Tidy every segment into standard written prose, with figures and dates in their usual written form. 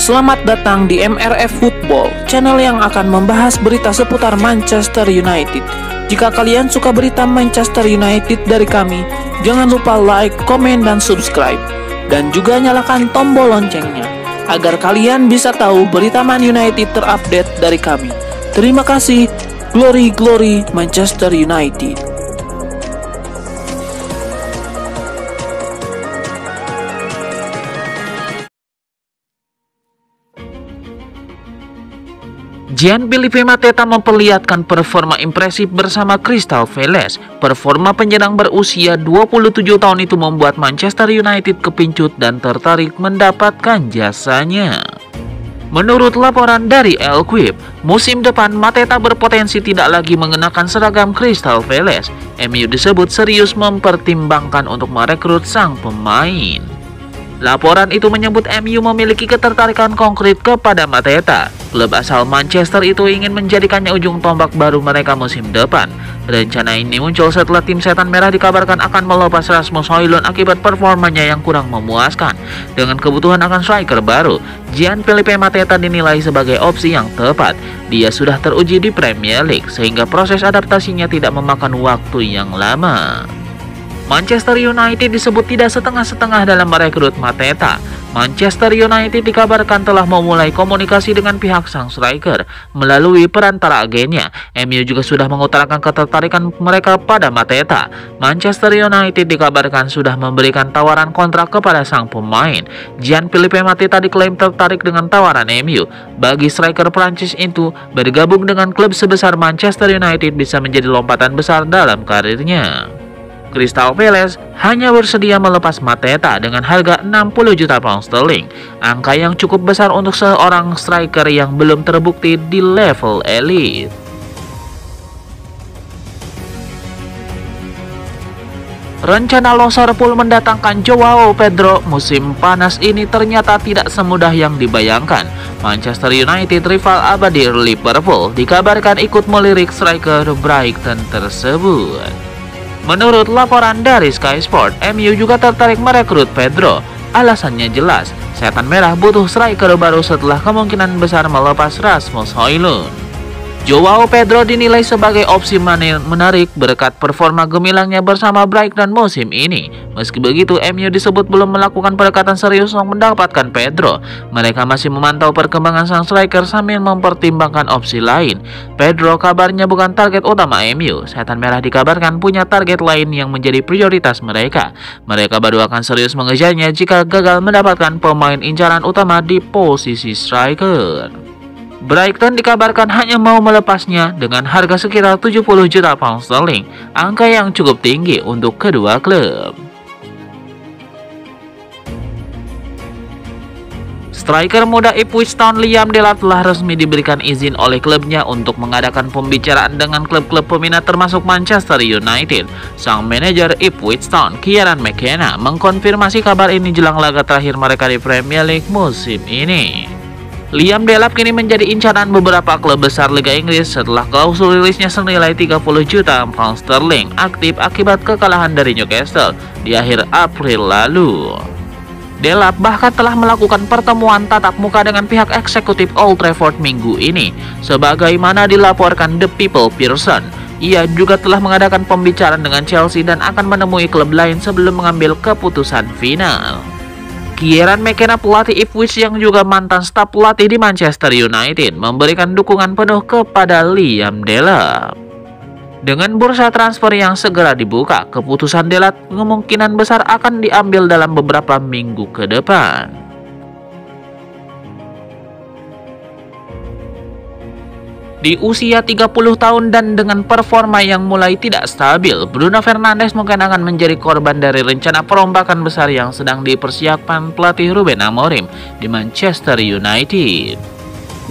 Selamat datang di MRF Football, channel yang akan membahas berita seputar Manchester United. Jika kalian suka berita Manchester United dari kami, jangan lupa like, komen, dan subscribe. Dan juga nyalakan tombol loncengnya, agar kalian bisa tahu berita Man United terupdate dari kami. Terima kasih, Glory Glory Manchester United. Gianfilippo Mateta memperlihatkan performa impresif bersama Crystal Palace. Performa penyerang berusia 27 tahun itu membuat Manchester United kepincut dan tertarik mendapatkan jasanya. Menurut laporan dari El Quib, musim depan Mateta berpotensi tidak lagi mengenakan seragam Crystal Palace. MU disebut serius mempertimbangkan untuk merekrut sang pemain. Laporan itu menyebut MU memiliki ketertarikan konkret kepada Mateta. Klub asal Manchester itu ingin menjadikannya ujung tombak baru mereka musim depan. Rencana ini muncul setelah tim Setan Merah dikabarkan akan melepas Rasmus Højlund akibat performanya yang kurang memuaskan. Dengan kebutuhan akan striker baru, Gianfilippo Mateta dinilai sebagai opsi yang tepat. Dia sudah teruji di Premier League, sehingga proses adaptasinya tidak memakan waktu yang lama. Manchester United disebut tidak setengah-setengah dalam merekrut Mateta. Manchester United dikabarkan telah memulai komunikasi dengan pihak sang striker melalui perantara agennya. MU juga sudah mengutarakan ketertarikan mereka pada Mateta. Manchester United dikabarkan sudah memberikan tawaran kontrak kepada sang pemain. Gianfilippo Mateta diklaim tertarik dengan tawaran MU. Bagi striker Prancis itu, bergabung dengan klub sebesar Manchester United bisa menjadi lompatan besar dalam karirnya. Crystal Palace hanya bersedia melepas Mateta dengan harga 60 juta pound sterling, angka yang cukup besar untuk seorang striker yang belum terbukti di level elite. Rencana Liverpool mendatangkan Joao Pedro musim panas ini ternyata tidak semudah yang dibayangkan. Manchester United, rival abadi Liverpool, dikabarkan ikut melirik striker Brighton tersebut. Menurut laporan dari Sky Sport, MU juga tertarik merekrut Pedro. Alasannya jelas, Setan Merah butuh striker baru setelah kemungkinan besar melepas Rasmus Højlund. Joao Pedro dinilai sebagai opsi menarik berkat performa gemilangnya bersama Brighton musim ini. Meski begitu, MU disebut belum melakukan pendekatan serius untuk mendapatkan Pedro. Mereka masih memantau perkembangan sang striker sambil mempertimbangkan opsi lain. Pedro kabarnya bukan target utama MU. Setan Merah dikabarkan punya target lain yang menjadi prioritas mereka. Mereka baru akan serius mengejarnya jika gagal mendapatkan pemain incaran utama di posisi striker. Brighton dikabarkan hanya mau melepasnya dengan harga sekitar 70 juta pound sterling, angka yang cukup tinggi untuk kedua klub. Striker muda Ipswich Town Liam Delap telah resmi diberikan izin oleh klubnya untuk mengadakan pembicaraan dengan klub-klub peminat termasuk Manchester United. Sang manajer Ipswich Town, Kieran McKenna, mengkonfirmasi kabar ini jelang laga terakhir mereka di Premier League musim ini. Liam Delap kini menjadi incaran beberapa klub besar Liga Inggris setelah klausul rilisnya senilai 30 juta pound sterling aktif akibat kekalahan dari Newcastle di akhir April lalu. Delap bahkan telah melakukan pertemuan tatap muka dengan pihak eksekutif Old Trafford minggu ini. Sebagaimana dilaporkan The People Pearson, ia juga telah mengadakan pembicaraan dengan Chelsea dan akan menemui klub lain sebelum mengambil keputusan final. Kieran McKenna, pelatih Ipswich yang juga mantan staf pelatih di Manchester United, memberikan dukungan penuh kepada Liam Delap. Dengan bursa transfer yang segera dibuka, keputusan Delap kemungkinan besar akan diambil dalam beberapa minggu ke depan. Di usia 30 tahun dan dengan performa yang mulai tidak stabil, Bruno Fernandes mungkin akan menjadi korban dari rencana perombakan besar yang sedang dipersiapkan pelatih Ruben Amorim di Manchester United.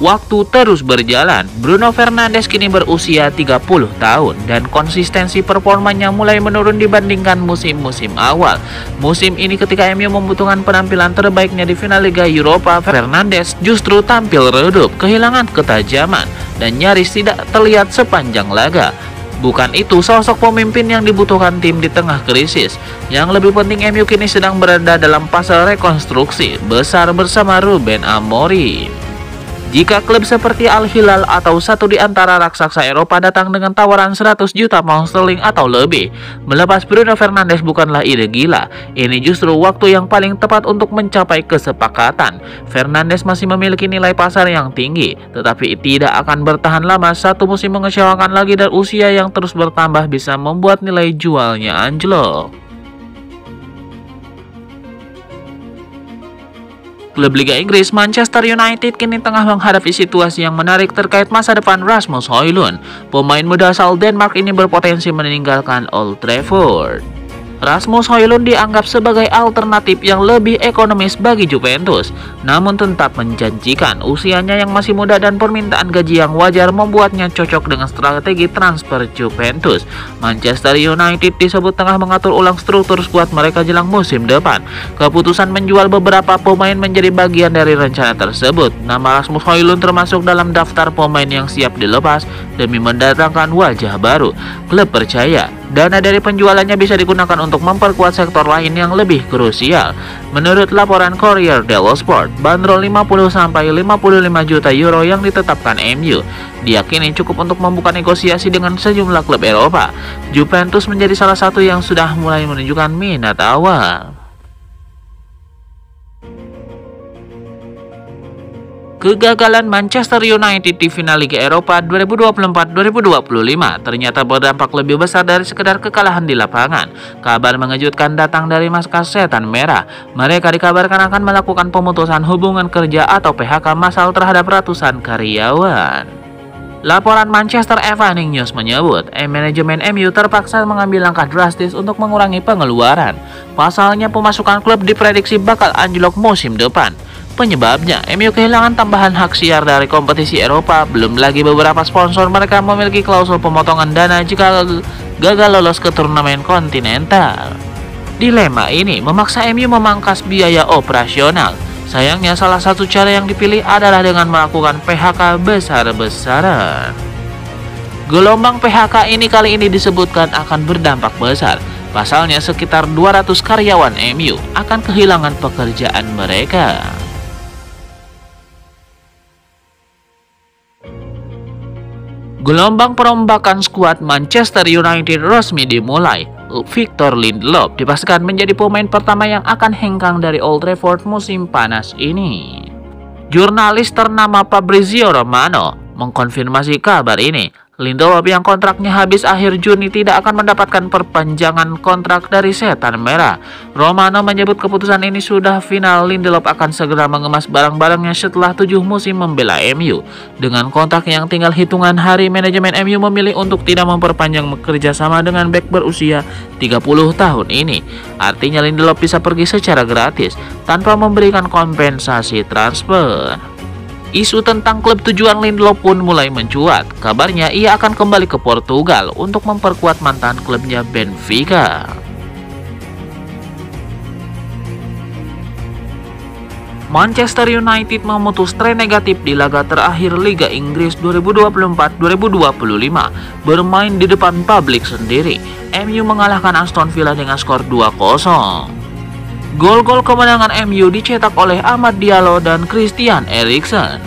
Waktu terus berjalan, Bruno Fernandes kini berusia 30 tahun dan konsistensi performanya mulai menurun dibandingkan musim-musim awal. Musim ini ketika MU membutuhkan penampilan terbaiknya di final Liga Eropa, Fernandes justru tampil redup, kehilangan ketajaman, dan nyaris tidak terlihat sepanjang laga. Bukan itu sosok pemimpin yang dibutuhkan tim di tengah krisis. Yang lebih penting, MU kini sedang berada dalam fase rekonstruksi besar bersama Ruben Amorim. Jika klub seperti Al Hilal atau satu di antara raksasa Eropa datang dengan tawaran 100 juta pound sterling atau lebih, melepas Bruno Fernandes bukanlah ide gila. Ini justru waktu yang paling tepat untuk mencapai kesepakatan. Fernandes masih memiliki nilai pasar yang tinggi, tetapi tidak akan bertahan lama. Satu musim mengecewakan lagi dan usia yang terus bertambah bisa membuat nilai jualnya anjlok. Klub Liga Inggris Manchester United kini tengah menghadapi situasi yang menarik terkait masa depan Rasmus Højlund. Pemain muda asal Denmark ini berpotensi meninggalkan Old Trafford. Rasmus Højlund dianggap sebagai alternatif yang lebih ekonomis bagi Juventus, namun tetap menjanjikan. Usianya yang masih muda dan permintaan gaji yang wajar membuatnya cocok dengan strategi transfer Juventus. Manchester United disebut tengah mengatur ulang struktur skuad mereka jelang musim depan. Keputusan menjual beberapa pemain menjadi bagian dari rencana tersebut. Nama Rasmus Højlund termasuk dalam daftar pemain yang siap dilepas demi mendatangkan wajah baru. Klub percaya dana dari penjualannya bisa digunakan untuk memperkuat sektor lain yang lebih krusial. Menurut laporan Corriere dello Sport, bandrol 50-55 juta euro yang ditetapkan MU diyakini cukup untuk membuka negosiasi dengan sejumlah klub Eropa. Juventus menjadi salah satu yang sudah mulai menunjukkan minat awal. Kegagalan Manchester United di final Liga Eropa 2024-2025 ternyata berdampak lebih besar dari sekedar kekalahan di lapangan. Kabar mengejutkan datang dari markas Setan Merah. Mereka dikabarkan akan melakukan pemutusan hubungan kerja atau PHK massal terhadap ratusan karyawan. Laporan Manchester Evening News menyebut, manajemen MU terpaksa mengambil langkah drastis untuk mengurangi pengeluaran. Pasalnya, pemasukan klub diprediksi bakal anjlok musim depan. Penyebabnya, MU kehilangan tambahan hak siar dari kompetisi Eropa. Belum lagi beberapa sponsor mereka memiliki klausul pemotongan dana jika gagal lolos ke turnamen kontinental. Dilema ini memaksa MU memangkas biaya operasional. Sayangnya, salah satu cara yang dipilih adalah dengan melakukan PHK besar-besaran. Gelombang PHK ini kali ini disebutkan akan berdampak besar. Pasalnya, sekitar 200 karyawan MU akan kehilangan pekerjaan mereka. Gelombang perombakan skuad Manchester United resmi dimulai. Victor Lindelof dipastikan menjadi pemain pertama yang akan hengkang dari Old Trafford musim panas ini. Jurnalis ternama Fabrizio Romano mengkonfirmasi kabar ini. Lindelof yang kontraknya habis akhir Juni tidak akan mendapatkan perpanjangan kontrak dari Setan Merah. Romano menyebut keputusan ini sudah final. Lindelof akan segera mengemas barang-barangnya setelah 7 musim membela MU. Dengan kontrak yang tinggal hitungan hari, manajemen MU memilih untuk tidak memperpanjang kerjasama dengan bek berusia 30 tahun ini. Artinya Lindelof bisa pergi secara gratis tanpa memberikan kompensasi transfer. Isu tentang klub tujuan Lindelof pun mulai mencuat. Kabarnya ia akan kembali ke Portugal untuk memperkuat mantan klubnya Benfica. Manchester United memutus tren negatif di laga terakhir Liga Inggris 2024-2025 bermain di depan publik sendiri. MU mengalahkan Aston Villa dengan skor 2-0. Gol-gol kemenangan MU dicetak oleh Amad Diallo dan Christian Eriksen.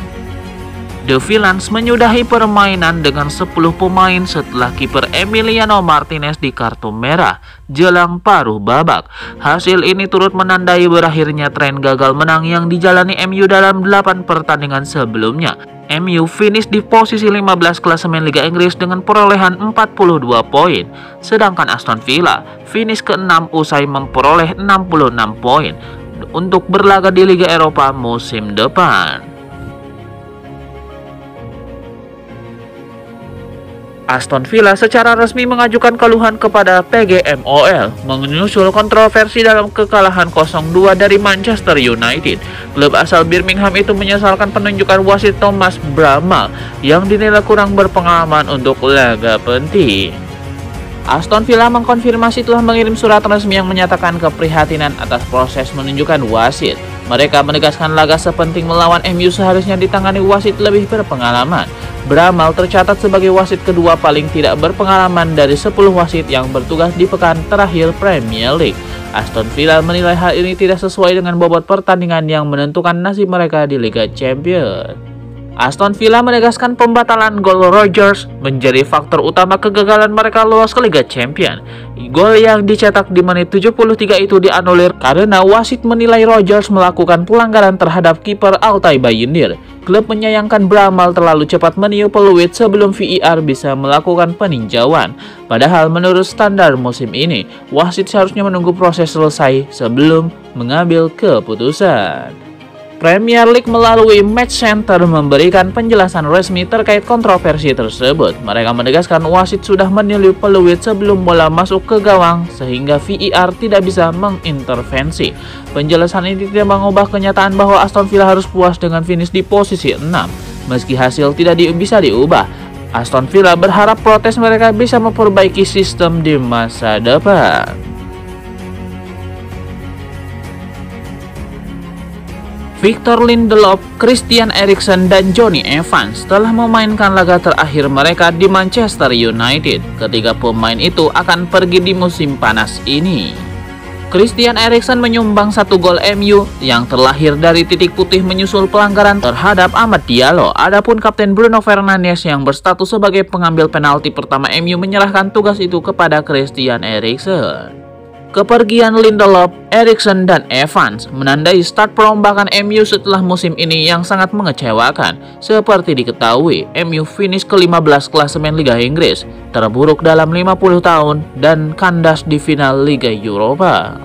The Villains menyudahi permainan dengan 10 pemain setelah kiper Emiliano Martinez di kartu merah jelang paruh babak. Hasil ini turut menandai berakhirnya tren gagal menang yang dijalani MU dalam 8 pertandingan sebelumnya. MU finish di posisi 15 klasemen Liga Inggris dengan perolehan 42 poin, sedangkan Aston Villa finish ke-6 usai memperoleh 66 poin untuk berlaga di Liga Eropa musim depan. Aston Villa secara resmi mengajukan keluhan kepada PGMOL menyusul kontroversi dalam kekalahan 0-2 dari Manchester United. Klub asal Birmingham itu menyesalkan penunjukan wasit Thomas Bramall yang dinilai kurang berpengalaman untuk laga penting. Aston Villa mengkonfirmasi telah mengirim surat resmi yang menyatakan keprihatinan atas proses menunjukkan wasit. Mereka menegaskan laga sepenting melawan MU seharusnya ditangani wasit lebih berpengalaman. Bramall tercatat sebagai wasit kedua paling tidak berpengalaman dari 10 wasit yang bertugas di pekan terakhir Premier League. Aston Villa menilai hal ini tidak sesuai dengan bobot pertandingan yang menentukan nasib mereka di Liga Champions. Aston Villa menegaskan pembatalan gol Rodgers menjadi faktor utama kegagalan mereka lolos ke Liga Champions. Gol yang dicetak di menit 73 itu dianulir karena wasit menilai Rodgers melakukan pelanggaran terhadap kiper Altay Bayindir. Klub menyayangkan Bramall terlalu cepat meniup peluit sebelum VAR bisa melakukan peninjauan. Padahal menurut standar musim ini, wasit seharusnya menunggu proses selesai sebelum mengambil keputusan. Premier League melalui Match Center memberikan penjelasan resmi terkait kontroversi tersebut. Mereka menegaskan wasit sudah meniup peluit sebelum bola masuk ke gawang sehingga VAR tidak bisa mengintervensi. Penjelasan ini tidak mengubah kenyataan bahwa Aston Villa harus puas dengan finish di posisi 6. Meski hasil tidak bisa diubah, Aston Villa berharap protes mereka bisa memperbaiki sistem di masa depan. Victor Lindelof, Christian Eriksen, dan Jonny Evans telah memainkan laga terakhir mereka di Manchester United. Ketiga pemain itu akan pergi di musim panas ini. Christian Eriksen menyumbang 1 gol MU yang terlahir dari titik putih menyusul pelanggaran terhadap Amad Diallo. Adapun Kapten Bruno Fernandes yang berstatus sebagai pengambil penalti pertama MU menyerahkan tugas itu kepada Christian Eriksen. Kepergian Lindelof, Eriksen, dan Evans menandai start perombakan MU setelah musim ini yang sangat mengecewakan. Seperti diketahui, MU finish ke-15 klasemen Liga Inggris, terburuk dalam 50 tahun, dan kandas di final Liga Eropa.